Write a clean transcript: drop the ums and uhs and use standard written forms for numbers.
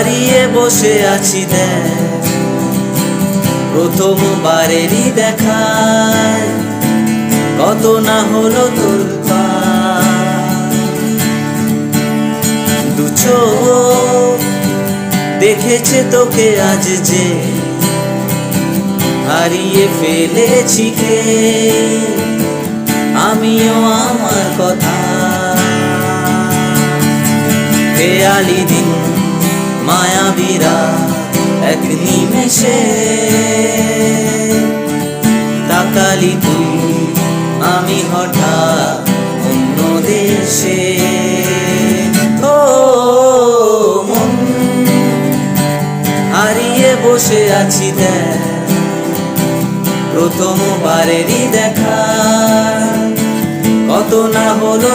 হারিয়ে বসে আছি দেখ প্রথমবারেরই দেখায় কত না হলো তোর দু চোখ দেখেছে তোকে আজ যে হারিয়ে ফেলেছি কে আমিও আমার কথা খেয়ালি দিন মায়াবীরা এক নিমেষে তাকালি তুই আমি হঠাৎ অন্য দেশে ও মন হারিয়ে বসে আছি দেখ প্রথমবারেরই দেখা কত না হলো